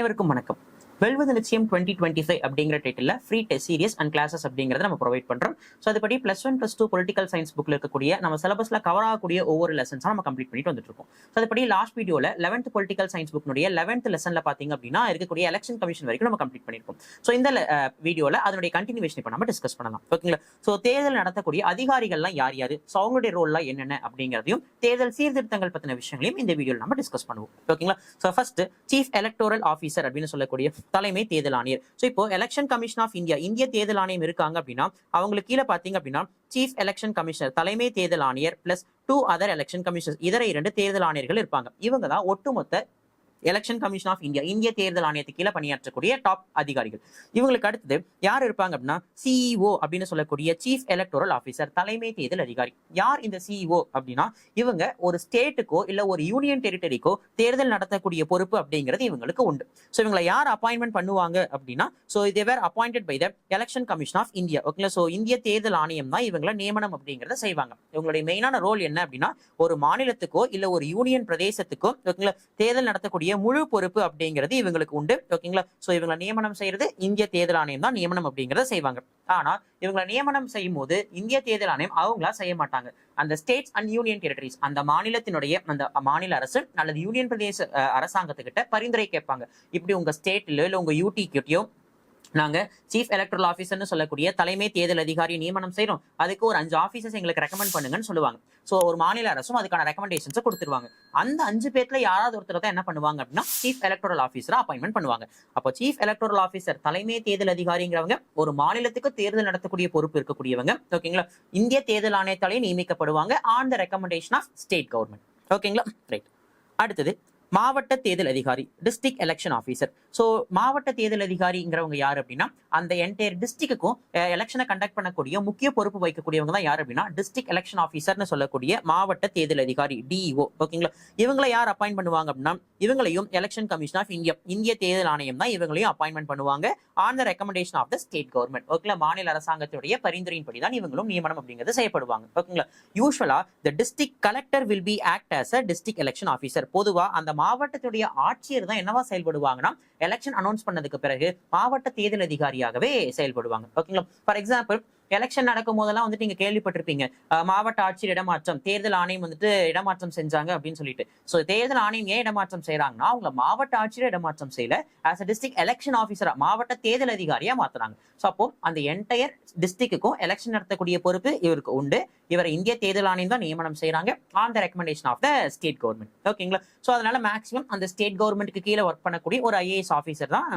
அனைவருக்கும் வணக்கம். வெல்வது நிச்சயம் 2025 அப்படிங்கிற title free test serious and classes அப்படிங்கிறத நம்ம ப்ரொவைட் பண்றோம். ஸோ அதுபடி +1 +2 பொலிட்டிக்கல் சயின்ஸ் புக்ல இருக்கக்கூடிய நம்ம சிலபஸ்ல கவர் ஆகக்கூடிய ஒவ்வொரு லெசன்ஸா நம்ம கம்ப்ளீட் பண்ணிட்டு வந்துட்டு இருக்கோம். ஸோ அதுபடி லாஸ்ட் வீடியோல 11th பொலிட்டிக்கல் சயின்ஸ் புக்னுடைய 11th லெசன்ல பாத்தீங்க அப்படின்னா இருக்கக்கூடிய எலெக்ஷன் கமிஷன் வரைக்கும் நம்ம கம்ப்ளீட் பண்ணிருக்கோம். ஸோ இந்த வீடியோல அதனுடைய கண்டினியூவேஷன் இப்போ நம்ம டிஸ்கஸ் பண்ணலாம். ஓகேங்களா? ஸோ தேர்தல் நடத்தக்கூடிய அதிகாரிகள்லாம் யார் யாரு, ஸோ அவங்களுடைய ரோல்லாம் என்னென்ன அப்படிங்கிறதையும் தேர்தல் சீர்திருத்தங்கள் பத்தின விஷயங்களையும் இந்த வீடியோல நம்ம டிஸ்கஸ் பண்ணுவோம். ஓகேங்களா? So first chief electoral officer அப்படின்னு சொல்லக்கூடிய தலைமை தேர்தல் ஆணையர். சோ இப்போ எலெக்ஷன் கமிஷன் ஆஃப் இந்தியா, இந்திய தேர்தல் ஆணையம் இருக்காங்க அப்படின்னா அவங்களுக்கு கீழே பாத்தீங்க அப்படின்னா சீஃப் எலெக்ஷன் கமிஷனர் தலைமை தேர்தல் ஆணையர் பிளஸ் 2 அதர் எலெக்ஷன் கமிஷனர், இதர 2 தேர்தல் ஆணையர்கள் இருப்பாங்க. இவங்க தான் ஒட்டுமொத்த எலெக்ஷன் கமிஷன் ஆஃப் இந்தியா, இந்திய தேர்தல் ஆணையத்துக்கு கீழே பணியாற்றக்கூடிய டாப் அதிகாரிகள். இவங்களுக்கு அடுத்தது யார் இருப்பாங்க அப்படின்னா சிஇஓ அப்படின்னு சொல்லக்கூடிய சீஃப் எலக்டோரல் ஆஃபீஸர், தலைமை தேர்தல் அதிகாரி. யார் இந்த சிஇஓ அப்படின்னா இவங்க ஒரு ஸ்டேட்டுக்கோ இல்ல ஒரு யூனியன் டெரிட்டரிக்கோ தேர்தல் நடத்தக்கூடிய பொறுப்பு அப்படிங்கிறது இவங்களுக்கு உண்டு. ஸோ இவங்களை யார் அப்பாயின்மெண்ட் பண்ணுவாங்க அப்படின்னா they were appointed by the election commission of India. ஓகேங்களா? ஸோ இந்திய தேர்தல் ஆணையம் தான் இவங்களை நியமனம் அப்படிங்கிறத செய்வாங்க. இவங்களுடைய மெயினான ரோல் என்ன அப்படின்னா ஒரு மாநிலத்துக்கோ இல்ல ஒரு யூனியன் பிரதேசத்துக்கோ ஓகேங்களா தேர்தல் நடத்தக்கூடிய முழு பொறுப்பு அப்படிங்கிறது இவங்களுக்கு உண்டு. ஓகேங்களா? சோ இவங்க நியமனம் செய்யறது இந்திய தேர்தல் ஆணையம் தான் நியமனம் அப்படிங்கறத செய்வாங்க. ஆனா இவங்க நியமனம் செய்யும் போது இந்திய தேர்தல் ஆணையம் அவங்களா செய்ய மாட்டாங்க. அந்த ஸ்டேட்ஸ் அண்ட் யூனியன் டெரிட்டரிஸ், அந்த மாநிலத்தினுடைய அந்த மாநில அரசு அல்லது யூனியன் பிரதேச அரசாங்கத்துக்கிட்ட பரிந்துரை கேட்பாங்க. இப்படி உங்க ஸ்டேட்ல இல்ல உங்க யூடி கிட்டயோ நாங்க சீஃப் எலக்ட்ரல் ஆஃபீஸர்னு சொல்லக்கூடிய தலைமை தேர்தல் அதிகாரி நியமனம் செய்யறோம், அதுக்கு ஒரு 5 ஆஃபீஸர்ஸ் எங்களுக்கு ரெக்கமெண்ட் பண்ணுங்கன்னு சொல்லுவாங்க. சோ ஒரு மாநில அரசும் அதுக்கான ரெக்கமெண்டேஷன்ஸ் கொடுத்துருவாங்க. அந்த 5 பேர்ல யாராவது ஒருத்தர் தான் என்ன பண்ணுவாங்க அப்படின்னா சீஃப் எலக்டோரல் ஆஃபீஸரா அப்பாயின்மெண்ட் பண்ணுவாங்க. அப்போ சீஃப் எலக்டோரல் ஆஃபீஸர் தலைமை தேர்தல் அதிகாரிங்கிறவங்க ஒரு மாநிலத்துக்கு தேர்தல் நடத்தக்கூடிய பொறுப்பு இருக்கக்கூடியவங்க. ஓகேங்களா? இந்திய தேர்தல் ஆணையத்தாலே நியமிக்கப்படுவாங்க on the recommendation of state government. ஓகேங்களா? ரைட். அடுத்தது மாவட்ட தேர்தல் அதிகாரி, டிஸ்ட்ரிக்ட் எலெக்ஷன் ஆஃபீஸர். ஸோ மாவட்ட தேர்தல் அதிகாரிங்கிறவங்க யார் அப்படின்னா அந்த என்டையர் டிஸ்ட்ரிக்ட்டுக்கும் எலெக்ஷனை கண்டக்ட் பண்ணக்கூடிய முக்கிய பொறுப்பு வைக்கக்கூடியவங்க தான் யார் அப்படின்னா டிஸ்ட்ரிக்ட் எலெக்ஷன் ஆஃபீஸர்னு சொல்லக்கூடிய மாவட்ட தேர்தல் அதிகாரி, டிஇஓ. ஓகேங்களா? இவங்களை யார் அப்பாயின்ட் பண்ணுவாங்க அப்படின்னா இவங்களையும் எலெக்ஷன் கமிஷன் ஆஃப் இந்தியா, இந்திய தேர்தல் ஆணையம் தான் இவங்களையும் அப்பாயின்மெண்ட் பண்ணுவாங்க on the recommendation of the state government. ஓகேங்களா? மாநில அரசாங்கத்துடைய பரிந்துரையின்படி தான் இவங்களும் நியமனம் அப்படிங்கிறது செய்யப்படுவாங்க. ஓகேங்களா? யூஸ்வலா த district collector will be act as a district election officer. பொதுவா அந்த மாவட்டத்துடைய ஆட்சியர் தான் என்னவா செயல்படுவாங்கன்னா எலெக்ஷன் அனௌன்ஸ் பண்ணதுக்கு பிறகு மாவட்ட தேர்தல் அதிகாரியாகவே செயல்படுவாங்க. ஓகேங்களா? ஃபார் எக்ஸாம்பிள் எலெக்ஷன் நடக்கும் போதெல்லாம் வந்துட்டு நீங்க கேள்விப்பட்டிருப்பீங்க மாவட்ட ஆட்சியர் இடமாற்றம், தேர்தல் ஆணையம் வந்துட்டு இடமாற்றம் செஞ்சாங்க அப்படின்னு சொல்லிட்டு. சோ தேர்தல் ஆணையம் ஏன் இடமாற்றம் செய்யறாங்கன்னா அவங்க மாவட்ட ஆட்சியர் இடமாற்றம் செய்யல, ஆஸ் அ டிஸ்ட்ரிக்ட் எலெக்ஷன் ஆஃபீஸரா மாவட்ட தேர்தல் அதிகாரியா மாத்துறாங்க. சோ அப்போ அந்த என்டையர் டிஸ்ட்ரிக்ட்டுக்கும் எலெக்ஷன் நடத்தக்கூடிய பொறுப்பு இவருக்கு உண்டு. இவரை இந்திய தேர்தல் ஆணையம் தான் நியமனம் செய்யறாங்க on the recommendation of the state government. ஓகேங்களா? சோ அதனால மேக்ஸிமம் அந்த ஸ்டேட் கவர்மெண்ட்டுக்கு கீழே ஒர்க் பண்ணக்கூடிய ஒரு ஐஏஎஸ் ஆஃபீஸர் தான்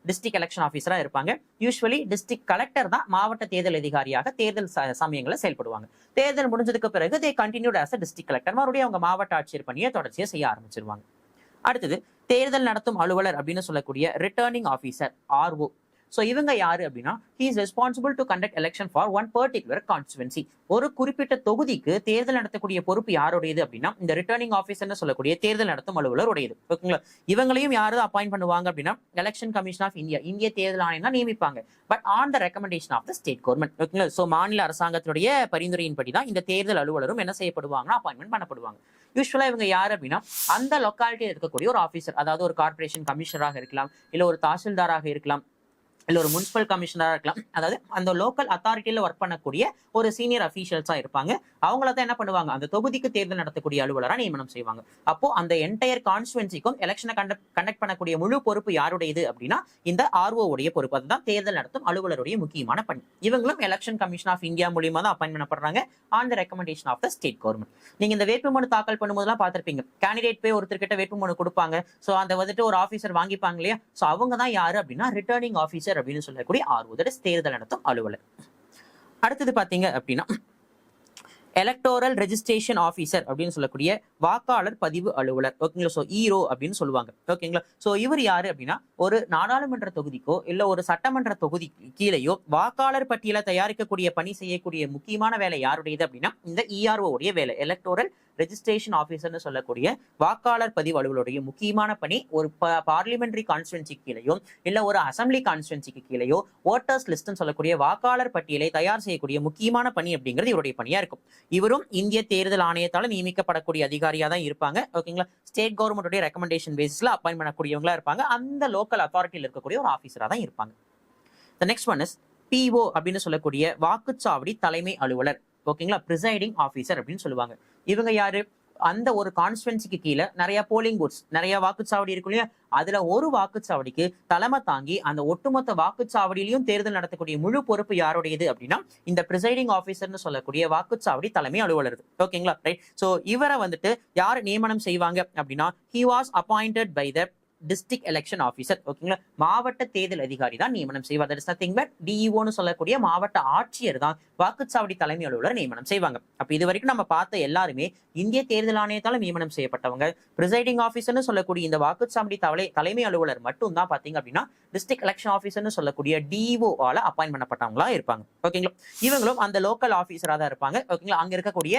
டிஸ்ட்ரிக்ட் எலெக்ஷன் ஆஃபீஸரா இருப்பாங்க. யூஸ்வலி டிஸ்ட்ரிக்ட் கலெக்டர் தான் மாவட்ட தேர்தல் அதிகாரியாக தேர்தல் சமயங்களை செயல்படுவாங்க. தேர்தல் முடிஞ்சதுக்கு பிறகு they continued as a district collector, மறுபடியும் அவங்க மாவட்ட ஆட்சியர் பணியை தொடர்ச்சியா செய்ய ஆரம்பிச்சிருவாங்க. அடுத்தது தேர்தல் நடத்தும் அலுவலர் அப்படின்னு சொல்லக்கூடிய ரிட்டர்னிங் ஆஃபீஸர், ஆர்ஓ. சோ இவங்க யாரு அப்படின்னா he is responsible to conduct election for one particular constituency. ஒரு குறிப்பிட்ட தொகுதிக்கு தேர்தல் நடத்தக்கூடிய பொறுப்பு யாருடையது அப்படின்னா இந்த ரிட்டர்னிங் ஆஃபீஸர்னு சொல்லக்கூடிய தேர்தல் நடத்தும் அலுவலர் உடையது. ஓகேங்களா? இவங்களையும் யாரு அப்பாயிண்ட் பண்ணுவாங்க அப்படின்னா எலெக்ஷன் கமிஷன் ஆஃப் இந்தியா, இந்திய தேர்தல் ஆணையம் தான் நியமிப்பாங்க. But on the recommendation of the state government. ஓகேங்களா? சோ மாநில அரசாங்கத்தினுடைய பரிந்துரையின்படி தான் இந்த தேர்தல் அலுவலரும் என்ன செய்யப்படுவாங்கன்னா அப்பாயின்மெண்ட் பண்ணப்படுவாங்க. யூஸ்வலா இவங்க யாரு அப்படின்னா அந்த லொக்காலிட்டியில் இருக்கக்கூடிய ஒரு ஆஃபீஸர், அதாவது ஒரு கார்பரேஷன் கமிஷனராக இருக்கலாம், இல்ல ஒரு தாசில்தாராக இருக்கலாம், இல்ல ஒரு முனிசிபல் கமிஷனரா இருக்கலாம். அதாவது அந்த லோக்கல் அத்தாரிட்டியில ஒர்க் பண்ணக்கூடிய ஒரு சீனியர் அபிஷியல்ஸா இருப்பாங்க. அவங்கள தான் என்ன பண்ணுவாங்க அந்த தொகுதிக்கு தேர்தல் நடத்தக்கூடிய அலுவலரா நியமனம் செய்வாங்க. அப்போ அந்த என்டையர் கான்ஸ்டுவன்சிக்கும் எலெக்ஷனை கண்டக்ட் பண்ணக்கூடிய முழு பொறுப்பு யாருடையது அப்படின்னா இந்த ஆர்ஓ உடைய பொறுப்பு. அதுதான் தேர்தல் நடத்தும் அலுவலருடைய முக்கியமான பணி. இவங்களும் எலெக்ஷன் கமிஷன் ஆஃப் இந்தியா மூலியமா தான் அப்பாயின்ட் பண்ணப்படுறாங்க on the recommendation of the state government. நீங்க இந்த வேட்புமனு தாக்கல் பண்ணும்போதெல்லாம் பார்த்திருப்பீங்க, கேண்டிடேட் போய் ஒருத்தர்கிட்ட வேட்புமனு கொடுப்பாங்க. சோ அந்த வந்துட்டு ஒரு ஆஃபீஸர் வாங்கிப்பாங்க இல்லையா? சோ அவங்க தான் யாரு அப்படின்னா ரிட்டர்னிங் ஆஃபீஸர் அப்படின்னு சொல்லக்கூடிய ஆர்ஓ, தேர்தல் நடத்தும் அலுவலர். அடுத்தது பாத்தீங்க அப்படின்னா எலக்டோரல் ரெஜிஸ்ட்ரேஷன் ஆஃபீஸர் அப்படின்னு சொல்லக்கூடிய வாக்காளர் பதிவு அலுவலர். ஓகேங்களா? சோ ஈரோ அப்படின்னு சொல்லுவாங்க. ஓகேங்களா? சோ இவர் யாரு அப்படின்னா ஒரு நாடாளுமன்ற தொகுதிக்கோ இல்ல ஒரு சட்டமன்ற தொகுதி கீழேயோ வாக்காளர் பட்டியலை தயாரிக்கக்கூடிய பணி செய்யக்கூடிய முக்கியமான வேலை யாருடையது அப்படின்னா இந்த இஆர்ஓ உடைய வேலை. எலக்டோரல் ரெஜிஸ்ட்ரேஷன் ஆஃபீஸர்னு சொல்லக்கூடிய வாக்காளர் பதிவு அலுவலருடைய முக்கியமான பணி ஒரு பார்லிமெண்டரி கான்ஸ்டுவன்சி கீழேயோ இல்ல ஒரு அசம்பிளி கான்ஸ்டுவன்சிக்கு கீழேயோ ஓட்டர்ஸ் லிஸ்ட்னு சொல்லக்கூடிய வாக்காளர் பட்டியலை தயார் செய்யக்கூடிய முக்கியமான பணி அப்படிங்கிறது இவருடைய பணியா இருக்கும். இவரும் இந்திய தேர்தல் ஆணையத்தால நியமிக்கப்படக்கூடிய அதிகாரியா தான் இருப்பாங்க. ஓகேங்களா, ஸ்டேட் கவர்மெண்டோட ரெக்கமெண்டேஷன் பேசிஸ்ல அப்பாயின்ட் பண்ணக்கூடியவங்களா இருப்பாங்க. அந்த லோக்கல் அத்தாரிட்டியில் இருக்கக்கூடிய ஒரு ஆஃபீஸரா தான் இருப்பாங்க. The next one is PO அப்படின்னு சொல்லக்கூடிய வாக்குச்சாவடி தலைமை அலுவலர். ஓகேங்களா, பிரிசைடிங் ஆஃபீஸர் அப்படின்னு சொல்லுவாங்க. இவங்க யாரு? அந்த ஒரு கான்ஸ்டுவன்சிக்கு கீழே நிறைய போலிங் பூத்ஸ், நிறைய வாக்குச்சாவடி இருக்கும் இல்லையா, அதுல ஒரு வாக்குச்சாவடிக்கு தலைமை தாங்கி அந்த ஒட்டுமொத்த வாக்குச்சாவடியிலையும் தேர்தல் நடத்தக்கூடிய முழு பொறுப்பு யாருடையது அப்படின்னா இந்த பிரிசைடிங் ஆஃபீஸர்னு சொல்லக்கூடிய வாக்குச்சாவடி தலைமை அலுவலர். ஓகேங்களா, ரைட். சோ இவரை வந்துட்டு யார் நியமனம் செய்வாங்க அப்படின்னா he was appointed by the district election officer. ஓகேங்களா, மாவட்ட தேர்தல் அதிகாரி தான் நியமனம் செய்வார். தட் இஸ் நதிங் பட் டிஇஓன்னு சொல்லக்கூடிய மாவட்ட ஆட்சியர் தான் வாக்குச்சாவடி தலைமை அலுவலர் நியமனம் செய்வாங்க. அப்ப இது வரைக்கும் நம்ம பார்த்த எல்லாருமே இந்திய தேர்தல் ஆணையத்தால நியமனம் செய்யப்பட்டவங்க. பிரிசைடிங் ஆஃபீஸர்னு சொல்லக்கூடிய இந்த வாக்குச்சாவடி தலைமை அலுவலர் மட்டும் தான் பாத்தீங்க அப்படின்னா டிஸ்ட்ரிக்ட் எலெக்ஷன் ஆஃபீஸர்னு சொல்லக்கூடிய டிஇஓ ஆல அப்பாயின்ட் பண்ணப்பட்டவங்களா இருப்பாங்க. ஓகேங்களா, இவங்களும் அந்த லோக்கல் ஆஃபீஸரா தான் இருப்பாங்க. ஓகேங்களா, அங்க இருக்கக்கூடிய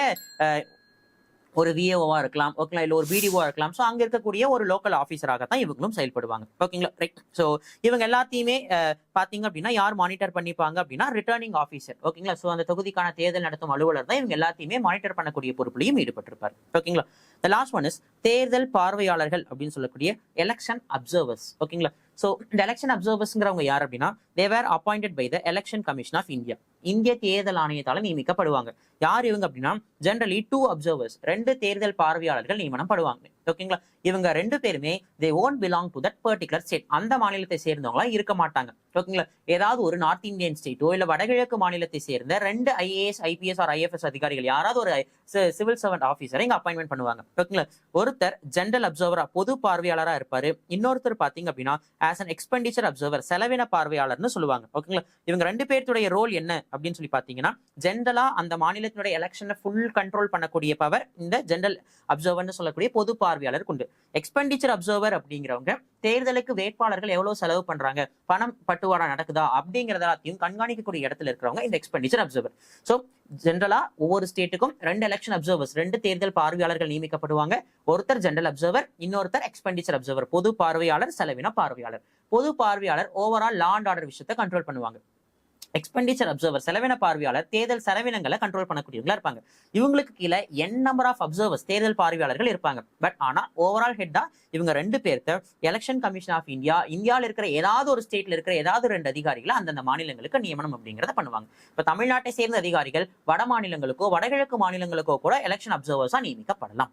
ஒரு விஏஓவா இருக்கலாம், ஓகேங்களா, இல்ல ஒரு பிடிஓவா இருக்கலாம். ஸோ அங்க இருக்கக்கூடிய ஒரு லோக்கல் ஆஃபீஸராக தான் இவங்களும் செயல்படுவாங்க. ஓகேங்களா, ரைட். ஸோ இவங்க எல்லாத்தையுமே பாத்தீங்க அப்படின்னா யார் மானிட்டர் பண்ணிப்பாங்க அப்படின்னா ரிட்டர்னிங் ஆஃபீஸர். ஓகேங்களா, ஸோ அந்த தொகுதிக்கான தேர்தல் நடத்தும் அலுவலர் தான் இவங்க எல்லாத்தையுமே மானிட்டர் பண்ணக்கூடிய பொறுப்புலையும் ஈடுபட்டிருப்பார். ஓகேங்களா, the last one is தேர்தல் பார்வையாளர்கள் அப்படின்னு சொல்லக்கூடிய எலெக்ஷன் அப்சர்வர்ஸ். ஓகேங்களா, ஸோ இந்த எலெக்ஷன் அப்சர்வர்ஸ்ங்கிறவங்க யார் அப்படின்னா they were appointed by the election commission of India. இந்திய தேர்தல் ஆணையத்தால நியமிக்கப்படுவாங்க. யார் இவங்க அப்படின்னா ஜெனரலி 2 அப்சர்வர்ஸ், 2 தேர்தல் பார்வையாளர்கள் நியமனம் படுவாங்க. ஓகேங்களா, இவங்க 2 பேருமே they won't belong to that particular state. அந்த மாநிலத்தை சேர்ந்தவங்களா இருக்க மாட்டாங்க. ஓகேங்களா, ஏதாவது ஒரு நார்த் இந்தியன் ஸ்டேட்டோ இல்ல வடகிழக்கு மாநிலத்தை சேர்ந்த 2 ஐஏஎஸ் ஐபிஎஸ் ஆர் ஐஎஃப்எஸ் அதிகாரிகள் யாராவது ஒரு சிவில் சர்வெண்ட் ஆஃபீஸரை இங்க அப்பாயின்மெண்ட் பண்ணுவாங்க. ஓகேங்களா, ஒருத்தர் ஜெனரல் அப்சர்வரா பொது பார்வையாளரா இருப்பாரு. இன்னொருத்தர் பாத்தீங்க அப்படின்னா ஆஸ் அன் எக்ஸ்பெண்டிச்சர் அப்சர்வர் செலவின பார்வையாளர்னு சொல்லுவாங்க. ஓகேங்களா, இவங்க 2 பேருடைய ரோல் என்ன அப்படின்னு சொல்லி பாத்தீங்கன்னா ஜெனரலா அந்த மாநிலத்தினுடைய எலெக்ஷனை ஃபுல் கண்ட்ரோல் பண்ணக்கூடிய பவர் இந்த ஜெனரல் அப்சர்வர்னு சொல்லக்கூடிய பொது பார்வையாளருக்கு உண்டு. எக்ஸ்பெண்டிச்சர் அப்சர்வர் அப்படிங்கிறவங்க தேர்தலுக்கு வேட்பாளர்கள் எவ்வளவு செலவு பண்றாங்க, பணம் பட்டுவாடா நடக்குதா அப்படிங்கறதையும் கண்காணிக்கக்கூடிய இடத்துல இருக்கிறவங்க இந்த எக்ஸ்பெண்டிச்சர் அப்சர்வர். சோ ஜெனரலா ஒவ்வொரு ஸ்டேட்டுக்கும் 2 எலெக்ஷன் அப்சர்வர்ஸ், 2 தேர்தல் பார்வையாளர்கள் நியமிக்கப்படுவாங்க. ஒருத்தர் ஜெனரல் அப்சர்வர், இன்னொருத்தர் எக்ஸ்பெண்டிச்சர் அப்சர்வர் பொது பார்வையாளர் செலவின பார்வையாளர். பொது பார்வையாளர் ஓவரால் லா அண்ட் ஆர்டர் விஷயத்தை கண்ட்ரோல் பண்ணுவாங்க. எக்ஸ்பெண்டிச்சர் அப்சர்வர் செலவின பார்வையாளர் தேர்தல் செலவினங்களை கண்ட்ரோல் பண்ணக்கூடியவங்களா இருப்பாங்க. இவங்களுக்கு கீழே என் நம்பர் ஆஃப் அப்சர்வர்ஸ் தேர்தல் பார்வையாளர்கள் இருப்பாங்க. பட் ஆனா ஓவரால் ஹெட்டா இவங்க 2 பேருக்கு எலெக்ஷன் கமிஷன் ஆஃப் இந்தியா இந்தியாவில் இருக்கிற ஏதாவது ஒரு ஸ்டேட்ல இருக்கிற ஏதாவது 2 அதிகாரிகளை அந்தந்த மாநிலங்களுக்கு நியமனம் அப்படிங்கறத பண்ணுவாங்க. இப்ப தமிழ்நாட்டை சேர்ந்த அதிகாரிகள் வட மாநிலங்களுக்கோ வடகிழக்கு மாநிலங்களுக்கோ கூட எலெக்ஷன் அப்சர்வர்ஸா நியமிக்கப்படலாம்.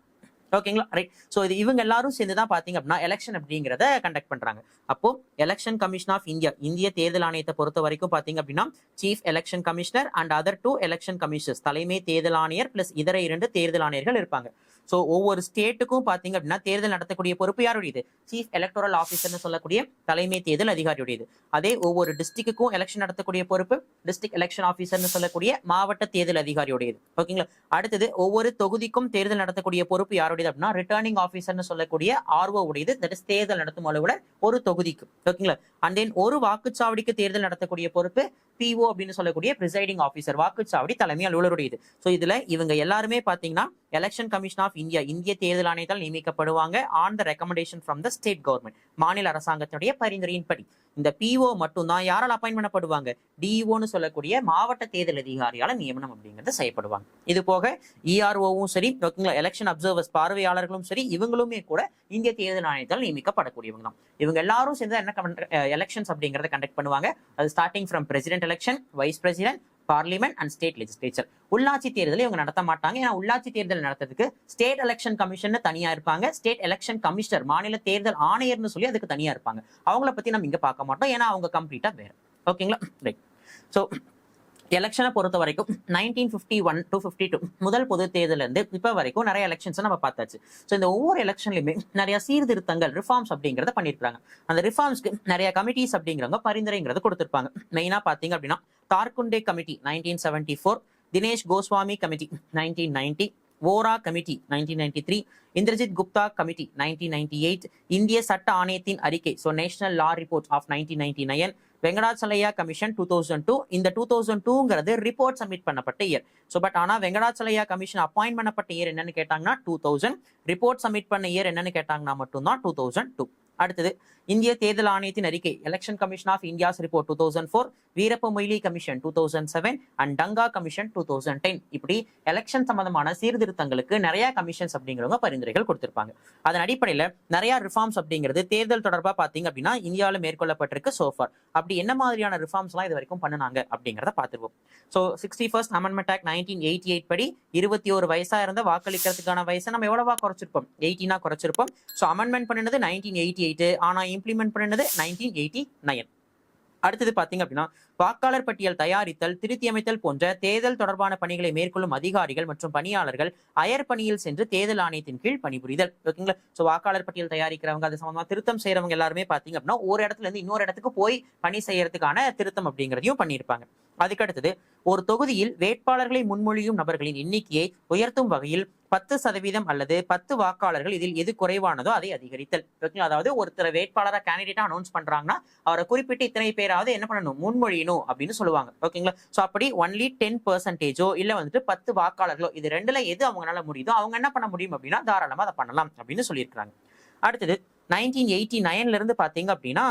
ஓகேங்களா, ரைட். சோ இது இவங்க எல்லாரும் சேர்ந்து தான் பாத்தீங்க அப்படின்னா எலெக்ஷன் அப்படிங்கறத கண்டக்ட் பண்றாங்க. அப்போ எலெக்ஷன் கமிஷன் ஆஃப் இந்தியா இந்திய தேர்தல் ஆணையத்தை பொறுத்த வரைக்கும் பாத்தீங்க அப்படின்னா chief election commissioner and other 2 election commissioners தலைமை தேர்தல் ஆணையர் பிளஸ் இதர 2 தேர்தல் ஆணையர்கள் இருப்பாங்க. சோ ஒவ்வொரு ஸ்டேட்டுக்கும் பாத்தீங்க அப்படின்னா தேர்தல் நடத்தக்கூடிய பொறுப்பு யாருடையது? சீஃப் எலக்டோரல் ஆஃபீஸர்னு சொல்லக்கூடிய தலைமை தேர்தல் அதிகாரியுடையது. அதே ஒவ்வொரு டிஸ்ட்ரிக்ட்டுக்கும் எலெக்ஷன் நடத்தக்கூடிய பொறுப்பு டிஸ்ட்ரிக்ட் எலெக்ஷன் ஆஃபீஸர்னு சொல்லக்கூடிய மாவட்ட தேர்தல் அதிகாரியுடையது. ஓகேங்களா, அடுத்தது ஒவ்வொரு தொகுதிக்கும் தேர்தல் நடத்தக்கூடிய பொறுப்பு யாருடையது அப்படின்னா ரிட்டர்னிங் ஆஃபீஸர்னு சொல்லக்கூடிய ஆர்ஓ உடையது. தட் இஸ் தேர்தல் நடத்தும் அலுவலர் ஒரு தொகுதிக்கு. ஓகேங்களா, அண்ட் தென் ஒரு வாக்குச்சாவடிக்கு தேர்தல் நடத்தக்கூடிய பொறுப்பு பிஓ அப்படின்னு சொல்லக்கூடிய பிரிசைடிங் ஆஃபீஸர் வாக்குச்சாவடி தலைமை அலுவலருடையது. சோ இதுல இவங்க எல்லாருமே பாத்தீங்கன்னா எலெக்ஷன் கமிஷன் ஆஃப் இந்தியா இந்திய தேர்தல் ஆணையத்தால் நியமிக்கப்படுவாங்க on the recommendation from the state government மாநில அரசாங்கத்தினுடைய பரிந்துரையின்படி. இந்த பிஓ மட்டும் தான் யாரால் அப்பாயின்ட் பண்ணப்படுவாங்க? டிஓன்னு சொல்லக்கூடிய மாவட்ட தேர்தல் அதிகாரியால நியமனம் அப்படிங்கிறது செய்யப்படுவாங்க. இது போக இஆர்ஓவும் சரி, ஓகேங்களா, எலெக்ஷன் அப்சர்வர்ஸ் பார்வையாளர்களும் சரி, இவங்களுமே கூட இந்திய தேர்தல் ஆணையத்தால் நியமிக்கப்படக்கூடியவங்க தான். இவங்க எல்லாரும் சேர்ந்து என்ன எலெக்ஷன்ஸ் அப்படிங்கறத கண்டக்ட் பண்ணுவாங்க. அது starting from president election, vice president, parliament and state legislature. உள்ளாட்சி தேர்தலை இவங்க நடத்த மாட்டாங்க. ஏன்னா உள்ளாட்சி தேர்தல் நடத்துறதுக்கு ஸ்டேட் எலெக்ஷன் கமிஷன் தனியா இருப்பாங்க. ஸ்டேட் எலெக்ஷன் கமிஷனர் மாநில தேர்தல் ஆணையர்னு சொல்லி அதுக்கு தனியா இருப்பாங்க. அவங்கள பத்தி நம்ம இங்க பார்க்க மாட்டோம், ஏன்னா அவங்க கம்ப்ளீட்டா வேற. ஓகேங்களா, ரைட். சோ எலெக்ஷனை பொறுத்த வரைக்கும் 1951 to 52 முதல் பொது தேர்தல் இருந்து இப்ப வரைக்கும் நிறைய எலெக்ஷன்ஸ் நம்ம பார்த்தாச்சு. ஸோ இந்த ஒவ்வொரு எலெக்ஷன்லயுமே நிறைய சீர்திருத்தங்கள் ரிஃபார்ம்ஸ் அப்படிங்கறத பண்ணிருக்காங்க. அந்த ரிஃபார்ம்ஸ்க்கு நிறைய கமிட்டிஸ் அப்படிங்கிறவங்க பரிந்துரைங்கிறத கொடுத்திருப்பாங்க. மெயினா பாத்தீங்க அப்படின்னா Tarkunde committee 1974, Dinesh Goswami committee 1990, Vohra committee 1993, Indrajit Gupta committee 1998, இந்திய சட்ட ஆணையத்தின் அறிக்கை so national law report of 1999, Venkatachaliah commission 2002. இந்த 2002ங்கிறது ரிப்போர்ட் சப்மிட் பண்ணப்பட்ட இயர். ஸோ பட் ஆனா வெங்கடாச்சலையா கமிஷன் அப்பாயின்ட் பண்ணப்பட்ட இயர் என்னன்னு கேட்டாங்கன்னா 2000, ரிப்போர்ட் சப்மிட் பண்ண இயர் என்னன்னு கேட்டாங்கன்னா மட்டும்தான் 2002. அடுத்தது இந்திய தேர்தல் ஆணையத்தின் அறிக்கை, election commission of India's report 2004, Veerappa Moily commission 2007 and Tanka commission 2010. இப்படி எலெக்ஷன் சம்பந்தமான சீர்திருத்தங்களுக்கு நிறைய கமிஷன்ஸ் அப்படிங்கிறவங்க பரிந்துரைகள் கொடுத்திருப்பாங்க. அதன் அடிப்படையில் நிறைய ரிஃபார்ம்ஸ் அப்படிங்கிறது தேர்தல் தொடர்பாக பார்த்தீங்க அப்படின்னா இந்தியாவில் மேற்கொள்ளப்பட்டிருக்கு சோஃபார். அப்படி என்ன மாதிரியான ரிஃபார்ம்ஸ் எல்லாம் இது வரைக்கும் பண்ணுனாங்க அப்படிங்கிறத பார்த்துருவோம். ஸோ 61st அமெண்ட்மெண்ட் ஆக்ட் 1988 படி 21 வயசா இருந்த வாக்களிக்கிறதுக்கான வயசை நம்ம எவ்வளவா குறைச்சிருப்போம், 18 குறைச்சிருப்போம். ஸோ அமெண்ட்மெண்ட் பண்ணினது 1988, ஆனா இம்ப்ளிமெண்ட் பண்ணினது 1989. அடுத்தது பாத்தீங்க அப்படின்னா வாக்காளர் பட்டியல் தயாரித்தல், திருத்தி அமைத்தல் போன்ற தேர்தல் தொடர்பான பணிகளை மேற்கொள்ளும் அதிகாரிகள் மற்றும் பணியாளர்கள் அயர் பணியில் சென்று தேர்தல் ஆணையத்தின் கீழ் பணிபுரிதல். ஓகேங்களா? ஸோ வாக்காளர் பட்டியல் தயாரிக்கிறவங்க, அது சம்பந்தமா திருத்தம் செய்யறவங்க எல்லாருமே பாத்தீங்க அப்படின்னா ஒரு இடத்துல இருந்து இன்னொரு இடத்துக்கு போய் பணி செய்யறதுக்கான திருத்தம் அப்படிங்கிறதையும் பண்ணியிருப்பாங்க. அதுக்கடுத்தது ஒரு தொகுதியில் வேட்பாளர்களை முன்மொழியும் நபர்களின் எண்ணிக்கையை உயர்த்தும் வகையில் 10% அல்லது 10 வாக்காளர்கள் இதில் எது குறைவானதோ அதை அதிகரித்தல். ஓகேங்களா? அதாவது ஒருத்தர் வேட்பாளரா கேண்டிடேட்டா அனௌன்ஸ் பண்றாங்கன்னா அவரை குறிப்பிட்டு இத்தனை பேராவது என்ன பண்ணணும், முன்மொழியணும் அப்படின்னு சொல்லுவாங்க. ஓகேங்களா? சோ அப்படி ஒன்லி 10% இல்ல வந்துட்டு 10 வாக்காளர்களோ, இது ரெண்டுல எது அவங்களால முடியுதோ அவங்க என்ன பண்ண முடியும் அப்படின்னா தாராளமா அதை பண்ணலாம் அப்படின்னு சொல்லியிருக்காங்க. அடுத்தது 1989 இருந்து பாத்தீங்க அப்படின்னா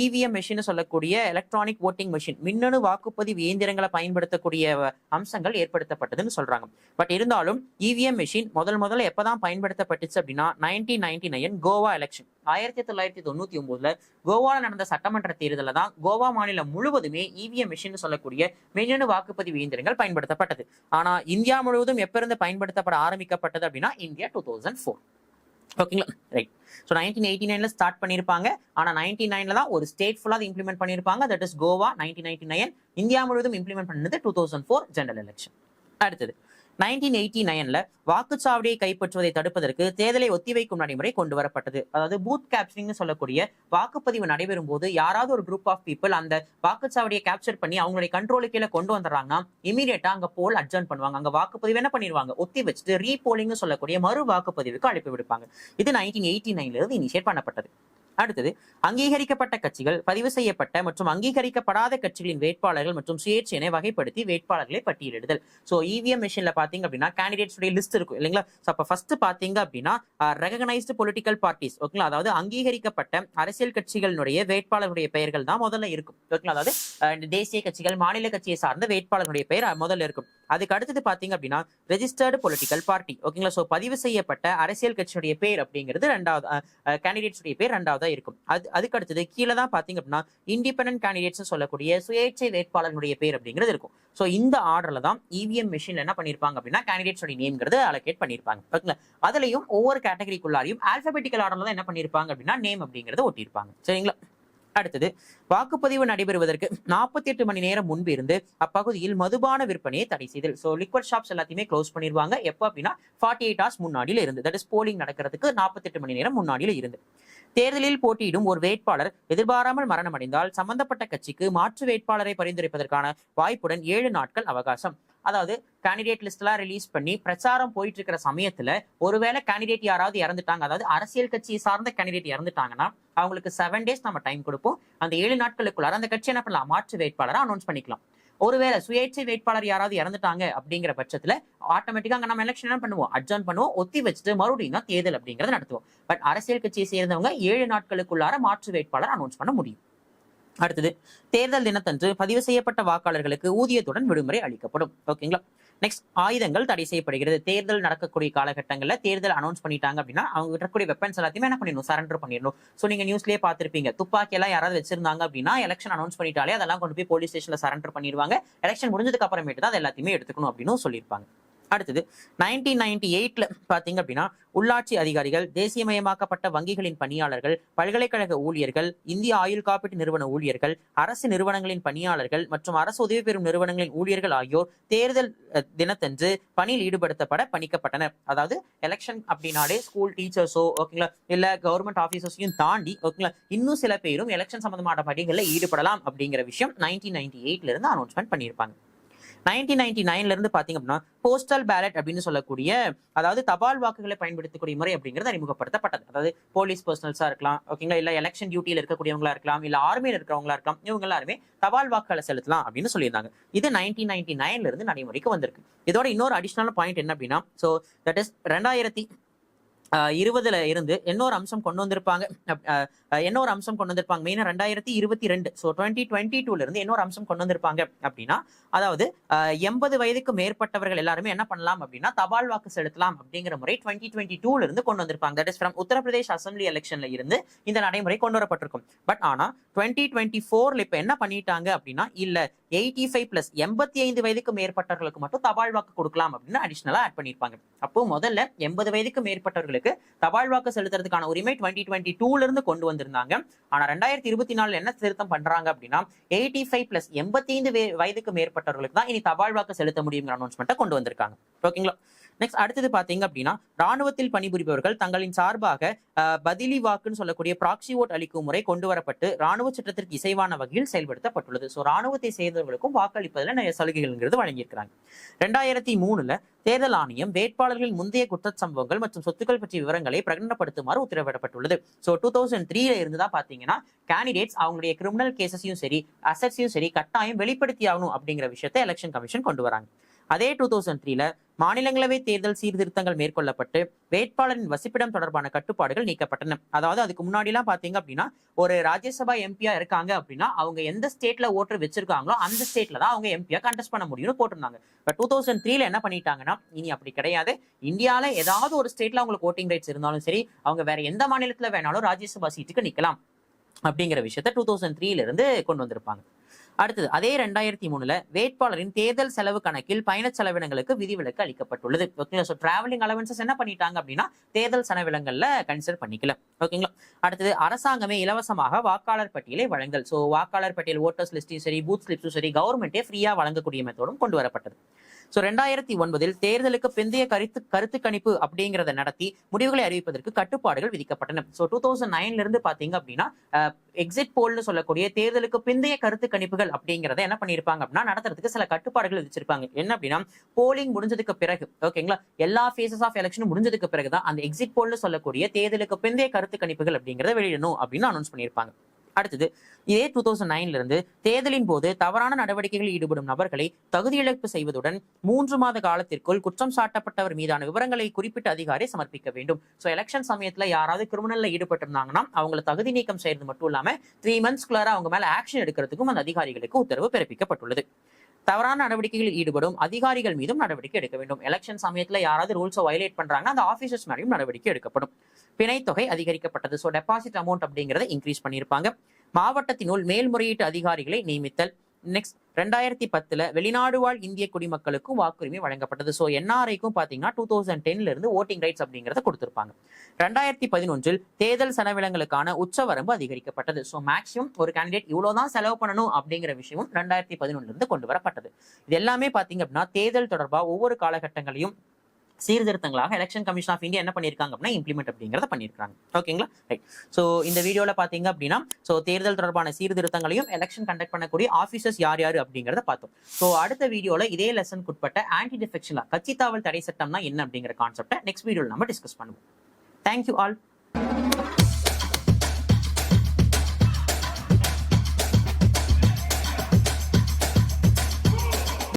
இவிஎம் மெஷின் சொல்லக்கூடிய எலக்ட்ரானிக் ஓட்டிங் மெஷின், மின்னணு வாக்குப்பதிவு இயந்திரங்களை பயன்படுத்தக்கூடிய அம்சங்கள் ஏற்படுத்தப்பட்டதுன்னு சொல்றாங்க. பட் இருந்தாலும் இவிஎம் மெஷின் முதல்ல எப்பதான் பயன்படுத்தப்பட்டுச்சு அப்படின்னா 1999 கோவா எலெக்ஷன் 1999ல கோவால நடந்த சட்டமன்ற தேர்தலில் தான் கோவா மாநிலம் முழுவதுமே இவிஎம் மெஷின் சொல்லக்கூடிய மின்னணு வாக்குப்பதிவு இயந்திரங்கள் பயன்படுத்தப்பட்டது. ஆனா இந்தியா முழுவதும் எப்ப இருந்து பயன்படுத்தப்பட ஆரம்பிக்கப்பட்டது அப்படின்னா இந்தியா 2004. ஓகேங்களா? ரைட். ஸோ 1989ல ஸ்டார்ட் பண்ணியிருப்பாங்க. ஆனால் 99ல தான் ஒரு ஸ்டேட் ஃபுல்லாக இம்ப்ளிமெண்ட் பண்ணியிருப்பாங்க. That is Goa 1999. இந்தியா முழுவதும் இம்ப்ளிமெண்ட் பண்ணது 2004 ஜெனரல் எலெக்ஷன். அடுத்தது 1989ல வாக்குச்சாவடியை கைப்பற்றுவதை தடுப்பதற்கு தேர்தலை ஒத்திவைக்கும் நடைமுறை கொண்டு வரப்பட்டது. அதாவது பூத் கேப்சரிங் சொல்லக்கூடிய வாக்குப்பதிவு நடைபெறும் போது யாராவது ஒரு குரூப் ஆஃப் பீப்புள் அந்த வாக்குச்சாவடியை கேப்சர் பண்ணி அவங்களுடைய கண்ட்ரோலுக்கு கீழே கொண்டு வந்துடுறாங்கன்னா இமீடியட்டா அங்க போல் அட்ஜர்ன் பண்ணுவாங்க. அங்க வாக்குப்பதிவு என்ன பண்ணிடுவாங்க, ஒத்தி வச்சுட்டு ரீபோலிங் சொல்லக்கூடிய மறு வாக்குப்பதிவுக்கு அழைப்பு விடுப்பாங்க. இது 1989ல இருந்து இனிஷியேட் பண்ணப்பட்டது. அடுத்தது அங்கீகரிக்கப்பட்ட கட்சிகள், பதிவு செய்யப்பட்ட மற்றும் அங்கீகரிக்கப்படாத கட்சிகளின் வேட்பாளர்கள் மற்றும் சுயேட்சையினை வகைப்படுத்தி வேட்பாளர்களை பட்டியலிடுதல். ஸோ இவிஎம் மிஷின்ல பாத்தீங்க அப்படின்னா கேண்டிடேட்ஸ் லிஸ்ட் இருக்கும் இல்லைங்களா? அப்ப ஃபர்ஸ்ட் பாத்தீங்க அப்படின்னா ரெகனைஸ்டு பொலிட்டிக்கல் பார்ட்டிஸ், ஓகேங்களா, அதாவது அங்கீகரிக்கப்பட்ட அரசியல் கட்சிகளுடைய வேட்பாளருடைய பெயர்கள் தான் முதல்ல இருக்கும். ஓகேங்களா? அதாவது தேசிய கட்சிகள், மாநில கட்சியை சார்ந்த வேட்பாளருடைய பெயர் முதல்ல இருக்கும். அதுக்கு அடுத்தது பாத்தீங்க அப்படின்னா ரெஜிஸ்டர்டு பொலிட்டிக்கல் பார்ட்டி, ஓகேங்களா. ஸோ பதிவு செய்யப்பட்ட அரசியல் கட்சியுடைய பேர் அப்படிங்கிறது ரெண்டாவது, கேண்டிடேட்ஸுடைய பேர் ரெண்டாவது இருக்கும். அதுக்கு அடுத்தது கீழே தான் பாத்தீங்க அப்படின்னா இண்டிபெண்டன்ட் கேண்டிடேட்ஸ் சொல்லக்கூடிய சுயேட்சை வேட்பாளர்களுடைய பேர் அப்படிங்கிறது இருக்கும். சோ இந்த ஆர்டர்ல தான் இவிஎம் மிஷின்ல என்ன பண்ணிருப்பாங்க அப்படின்னா கேண்டிடேட்ஸோட நேம்ங்கிறது அலோகேட் பண்ணிருப்பாங்க. ஓகேங்களா? அதுலயும் ஒவ்வொரு கேட்டகரிக்குள்ளாரையும் ஆல்பபெட்டிக்கல் ஆர்டர்ல தான் என்ன பண்ணிருப்பாங்க அப்படின்னா நேம் அப்படிங்கறத ஒட்டியிருப்பாங்க. சரிங்களா? அடுத்தது வாக்குப்பதிவு நடைபெறுவதற்கு 48 மணி நேரம் முன்பு இருந்து அப்பகுதியில் மதுபான விற்பனையை தடை செய்தல். சோ லிக்விட் ஷாப்ஸ் எல்லாத்தையுமே க்ளோஸ் பண்ணிடுவாங்க. எப்போ அப்படின்னா 48 hours முன்னாடியில இருந்து, தட் இஸ் போலிங் நடக்கிறதுக்கு 48 மணி நேரம் முன்னாடியில இருந்து. தேர்தலில் போட்டியிடும் ஒரு வேட்பாளர் எதிர்பாராமல் மரணம் அடைந்தால் சம்பந்தப்பட்ட கட்சிக்கு மாற்று வேட்பாளரை பரிந்துரைப்பதற்கான வாய்ப்புடன் 7 நாட்கள் அவகாசம். அதாவது கேண்டிடேட் லிஸ்ட் எல்லாம் ரிலீஸ் பண்ணி பிரச்சாரம் போயிட்டு இருக்கிற சமயத்துல ஒருவேளை கேண்டிடேட் யாராவது இறந்துட்டாங்க, அதாவது அரசியல் கட்சியை சார்ந்த கேண்டிடேட் இறந்துட்டாங்கன்னா அவங்களுக்கு 7 days நம்ம டைம் கொடுப்போம். அந்த 7 நாட்களுக்குள்ளார அந்த கட்சி என்ன பண்ணலாம், மாற்று வேட்பாளரை அனௌன்ஸ் பண்ணிக்கலாம். ஒருவேளை சுயேட்சை வேட்பாளர் யாராவது இறந்துட்டாங்க அப்படிங்கிற பட்சத்துல ஆட்டோமேட்டிக்கா அங்க நம்ம எலெக்ஷன் என்ன பண்ணுவோம், அட்ஜர்ன் பண்ணுவோம், ஒத்தி வச்சுட்டு மறுபடியும் தான் தேர்தல் அப்படிங்கறத நடத்துவோம். பட் அரசியல் கட்சியை சேர்ந்தவங்க 7 நாட்களுக்குள்ளார மாற்று வேட்பாளர் அனௌன்ஸ் பண்ண முடியும். அடுத்தது தேர்தல் தினத்தன்று பதிவு செய்யப்பட்ட வாக்காளர்களுக்கு ஊதியத்துடன் விடுமுறை அளிக்கப்படும். ஓகேங்களா? நெக்ஸ்ட் ஆயுதங்கள் தடை செய்யப்படுகிறது. தேர்தல் நடக்கக்கூடிய காலகட்டங்கள்ல தேர்தல் அனௌன்ஸ் பண்ணிட்டாங்க அப்படின்னா அவங்க இருக்கக்கூடிய வெப்பன்ஸ் எல்லாத்தையுமே என்ன பண்ணிடணும், சரண்டர் பண்ணிடணும். சோ நீங்க நியூஸ்லயே பார்த்திருப்பீங்க, துப்பாக்கி எல்லாம் யாராவது வச்சிருந்தாங்க அப்படின்னா எலெக்ஷன் அனௌன்ஸ் பண்ணிட்டாலே அதெல்லாம் கொண்டு போய் போலீஸ் ஸ்டேஷன்ல சரண்டர் பண்ணிடுவாங்க. எலெக்ஷன் முடிஞ்சதுக்கு அப்புறமேட்டு தான் அது எல்லாத்தையுமே எடுத்துக்கணும் அப்படின்னு சொல்லியிருப்பாங்க. அடுத்தது 1998ல பாத்தீங்க அப்படின்னா உள்ளாட்சி அதிகாரிகள், தேசியமயமாக்கப்பட்ட வங்கிகளின் பணியாளர்கள், பல்கலைக்கழக ஊழியர்கள், இந்திய ஆயுள் காப்பீட்டு நிறுவன ஊழியர்கள், அரசு நிறுவனங்களின் பணியாளர்கள் மற்றும் அரசு உதவி பெறும் நிறுவனங்களின் ஊழியர்கள் ஆகியோர் தேர்தல் தினத்தன்று பணியில் ஈடுபடுத்தப்பட பணிக்கப்பட்டனர். அதாவது எலெக்ஷன் அப்படின்னாலே ஸ்கூல் டீச்சர்ஸோ ஓகேங்களா இல்ல கவர்மெண்ட் ஆபீசர்ஸையும் தாண்டி ஓகேங்களா இன்னும் சில பேரும் எலெக்ஷன் சம்பந்தமான பணிகள்ல ஈடுபடலாம் அப்படிங்கிற விஷயம் 1998ல இருந்து அனௌன்ஸ்மெண்ட் பண்ணியிருப்பாங்க. 1999ல இருந்து பாத்தீங்க அப்படின்னா போஸ்டல் பேலட் அப்படின்னு சொல்லக்கூடிய, அதாவது தபால் வாக்குகளை பயன்படுத்தக்கூடிய முறை அப்படிங்கிறது அறிமுகப்படுத்தப்பட்டது. அதாவது போலீஸ் பர்சனல்ஸா இருக்கலாம், ஓகேங்களா, இல்ல எலெக்ஷன் டியூட்டியில இருக்கக்கூடியவங்களா இருக்கலாம், இல்ல ஆர்மியில இருக்கிறவங்களா இருக்கலாம், இவங்க எல்லாருமே தபால் வாக்குகளை செலுத்தலாம் அப்படின்னு சொல்லியிருந்தாங்க. இது 1999ல இருந்து நடைமுறைக்கு வந்திருக்கு. இதோட இன்னொரு அடிஷனல் பாயிண்ட் என்ன அப்படின்னா, சோ தட் இஸ் 20ல இருந்து இன்னொரு அம்சம் கொண்டு வந்திருப்பாங்க. மெயினா 2022 ஸோ 2022ல இருந்து இன்னொரு அம்சம் கொண்டு வந்திருப்பாங்க அப்படின்னா, அதாவது 80 வயதுக்கு மேற்பட்டவர்கள் எல்லாருமே என்ன பண்ணலாம் அப்படின்னா தபால் வாக்கு செலுத்தலாம் அப்படிங்கிற முறை 2022ல இருந்து கொண்டு வந்திருப்பாங்க. That is from Uttar Pradesh assembly எலெக்ஷன்ல இருந்து இந்த நடைமுறை கொண்டு வரப்பட்டிருக்கும். பட் ஆனா 2024ல இப்ப என்ன பண்ணிட்டாங்க அப்படின்னா, இல்ல 85+ 85 வயதுக்கு மேற்பட்டவர்களுக்கு மட்டும் தபால் வாக்கு கொடுக்கலாம் அப்படின்னு அடிஷனலா ஆட் பண்ணிருப்பாங்க. அப்போ முதல்ல 80 வயதுக்கு மேற்பட்டவர்களுக்கு தபால் வாக்கு செலுத்துறதுக்கான உரிமை 2022ல இருந்து கொண்டு வந்திருந்தாங்க. ஆனா 2024ல என்ன திருத்தம் பண்றாங்க அப்படின்னா 85+ 85 வயதுக்கு மேற்பட்டவர்களுக்கு தான் இனி தபால் வாக்கு செலுத்த முடியுங்கிற அனௌன்ஸ்மெண்ட்டை கொண்டு வந்திருக்காங்க. ஓகேங்களா? நெக்ஸ்ட் அடுத்தது பாத்தீங்க அப்படின்னா, ராணுவத்தில் பணிபுரிபவர்கள் தங்களின் சார்பாக பதிலி வாக்குன்னு சொல்லக்கூடிய ப்ராக்சி ஓட் அளிக்கும் முறை கொண்டு வரப்பட்டு ராணுவ சட்டத்திற்கு இசைவான வகையில் செயல்படுத்தப்பட்டுள்ளது. ஸோ ராணுவத்தை சேர்ந்தவர்களுக்கும் வாக்களிப்பதில் நிறைய சலுகைகள்ங்கிறது வழங்கியிருக்கிறாங்க. 2003ல தேர்தல் ஆணையம் வேட்பாளர்களின் முந்தைய குற்றச் சம்பவங்கள் மற்றும் சொத்துக்கள் பற்றிய விவரங்களை பிரகடனப்படுத்துமாறு உத்தரவிடப்பட்டுள்ளது. ஸோ 2003ல இருந்துதான் பாத்தீங்கன்னா கேண்டிடேட்ஸ் அவங்களுடைய கிரிமினல் கேசஸையும் சரி அசட்ஸையும் சரி கட்டாயம் வெளிப்படுத்தி ஆகணும் அப்படிங்கிற விஷயத்தை எலெக்ஷன் கமிஷன் கொண்டு வராங்க. அதே 2003ல மாநிலங்களவை தேர்தல் சீர்திருத்தங்கள் மேற்கொள்ளப்பட்டு வேட்பாளரின் வசிப்பிடம் தொடர்பான கட்டுப்பாடுகள் நீக்கப்பட்டன. அதாவது அதுக்கு முன்னாடி எல்லாம் பாத்தீங்க அப்படின்னா ஒரு ராஜ்யசபா எம்பியா இருக்காங்க அப்படின்னா அவங்க எந்த ஸ்டேட்ல ஓட்டர் வச்சிருக்காங்களோ அந்த ஸ்டேட்ல தான் அவங்க எம்பியா கண்டெஸ்ட் பண்ண முடியும்னு போட்டிருந்தாங்க. பட் 2003ல என்ன பண்ணிட்டாங்கன்னா இனி அப்படி கிடையாது. இந்தியால ஏதாவது ஒரு ஸ்டேட்ல அவங்களுக்கு ஓட்டிங் ரைட்ஸ் இருந்தாலும் சரி அவங்க வேற எந்த மாநிலத்துல வேணாலும் ராஜ்யசபா சீட்டுக்கு நிக்கலாம் அப்படிங்கிற விஷயத்த 2003ல இருந்து கொண்டு வந்திருப்பாங்க. அடுத்தது அதே 2003ல வேட்பாளரின் தேர்தல் செலவு கணக்கில் பயண செலவினங்களுக்கு விதிவிலக்கு அளிக்கப்பட்டுள்ளது. ஓகேங்களா? ஸோ டிராவலிங் அலவன்சஸ் என்ன பண்ணிட்டாங்க அப்படின்னா தேர்தல் செலவினங்கள்ல கன்சிடர் பண்ணிக்கல. ஓகேங்களா? அடுத்தது அரசாங்கமே இலவசமாக வாக்காளர் பட்டியலை வழங்கல். ஸோ வாக்காளர் பட்டியல் ஓட்டர்ஸ் லிஸ்டையும் சரி பூத் ஸ்லிப்ஸும் சரி கவர்மெண்டே ஃப்ரீயா வழங்கக்கூடிய மெத்தோடும் கொண்டு வரப்பட்டது. ஸோ 2009ல் தேர்தலுக்கு பிந்தைய கருத்து கணிப்பு அப்படிங்கிறத நடத்தி முடிவுகளை அறிவிப்பதற்கு கட்டுப்பாடுகள் விதிக்கப்பட்டன. ஸோ 2009ல இருந்து பாத்தீங்க அப்படின்னா எக்ஸிட் போல்னு சொல்லக்கூடிய தேர்தலுக்கு பிந்தைய கருத்து கணிப்புகள் அப்படிங்கிறத என்ன பண்ணிருப்பாங்க அப்படின்னா நடத்துறதுக்கு சில கட்டுப்பாடுகள் விதிச்சிருப்பாங்க. என்ன அப்படின்னா போலிங் முடிஞ்சதுக்கு பிறகு ஓகேங்களா எல்லா ஃபேசஸ் ஆஃப் எலெக்ஷன் முடிஞ்சதுக்கு பிறகுதான் அந்த எக்ஸிட் போல்னு சொல்லக்கூடிய தேர்தலுக்கு பிந்தைய கருத்து கணிப்புகள் அப்படிங்கிறத வெளியிடணும் அப்படின்னு அனௌன்ஸ் பண்ணியிருப்பாங்க. அடுத்தது இதே 2009ல இருந்து தேர்தலின் போது தவறான நடவடிக்கைகளில் ஈடுபடும் நபர்களை தகுதி இழப்பு செய்வதுடன் 3 மாத காலத்திற்குள் குற்றம் சாட்டப்பட்டவர் மீதான விவரங்களை குறிப்பிட்ட அதிகாரி சமர்ப்பிக்க வேண்டும். ஸோ எலெக்ஷன் சமயத்துல யாராவது கிரிமினல்ல ஈடுபட்டிருந்தாங்கன்னா அவங்களை தகுதி நீக்கம் செய்யறது மட்டும் இல்லாம 3 மந்த்ஸ்க்குள்ளார அவங்க மேல ஆக்ஷன் எடுக்கிறதுக்கும் அந்த அதிகாரிகளுக்கு உத்தரவு பிறப்பிக்கப்பட்டுள்ளது. தவறான நடவடிக்கைகளில் ஈடுபடும் அதிகாரிகள் மீதும் நடவடிக்கை எடுக்க வேண்டும். எலெக்ஷன் சமயத்துல யாராவது ரூல்ஸை வயலேட் பண்றாங்கன்னா அந்த ஆபீசர்ஸ் மேலேயும் நடவடிக்கை எடுக்கப்படும். பிணைத்தொகை அதிகரிக்கப்பட்டது. ஸோ டெபாசிட் அமௌண்ட் அப்படிங்கிறத இன்க்ரீஸ் பண்ணியிருப்பாங்க. மாவட்டத்தினுள் மேல்முறையீட்டு அதிகாரிகளை நியமித்தல். நெக்ஸ்ட் 2010ல வெளிநாடு வாழ் இந்திய குடிமக்களுக்கும் வாக்குரிமை வழங்கப்பட்டது. ஸோ என்ஆர்ஐக்கும் பாத்தீங்கன்னா 2010ல இருந்து ஓட்டிங் ரைட்ஸ் அப்படிங்கிறத கொடுத்திருப்பாங்க. 2011ல் தேர்தல் செலவினங்களுக்கான உச்சவரம்பு அதிகரிக்கப்பட்டது. ஸோ மேக்சிமம் ஒரு கேண்டிடேட் இவ்வளவுதான் செலவு பண்ணணும் அப்படிங்கிற விஷயமும் 2011ல இருந்து கொண்டு வரப்பட்டது. இது எல்லாமே பாத்தீங்க அப்படின்னா தேர்தல் தொடர்பா ஒவ்வொரு காலகட்டங்களையும் சீர்திருத்தங்களாக எலெக்ஷன் கமிஷன் ஆஃப் இந்தியா என்ன பண்ணிருக்காங்க அப்படின்னா இம்ப்ளிமெண்ட் அப்படிங்கிறத பண்ணிருக்காங்க. ஓகேங்களா? ரைட். ஸோ இந்த வீடியோல பாத்தீங்க அப்படின்னா ஸோ தேர்தல் தொடர்பான சீர்திருத்தங்களையும் எலெக்ஷன் கண்டக்ட் பண்ணக்கூடிய ஆஃபீஸர்ஸ் யார் யாரு அப்படிங்கிறத பார்த்தோம். ஸோ அடுத்த வீடியோல இதே லெசனுக்கு உட்பட்ட ஆன்டி டிஃபெக்ஷன் கட்சி தாவல் தடை சட்டம்னா என்ன அப்படிங்கிற கான்செப்டை நெக்ஸ்ட் வீடியோல நம்ம டிஸ்கஸ் பண்ணுவோம். Thank you all.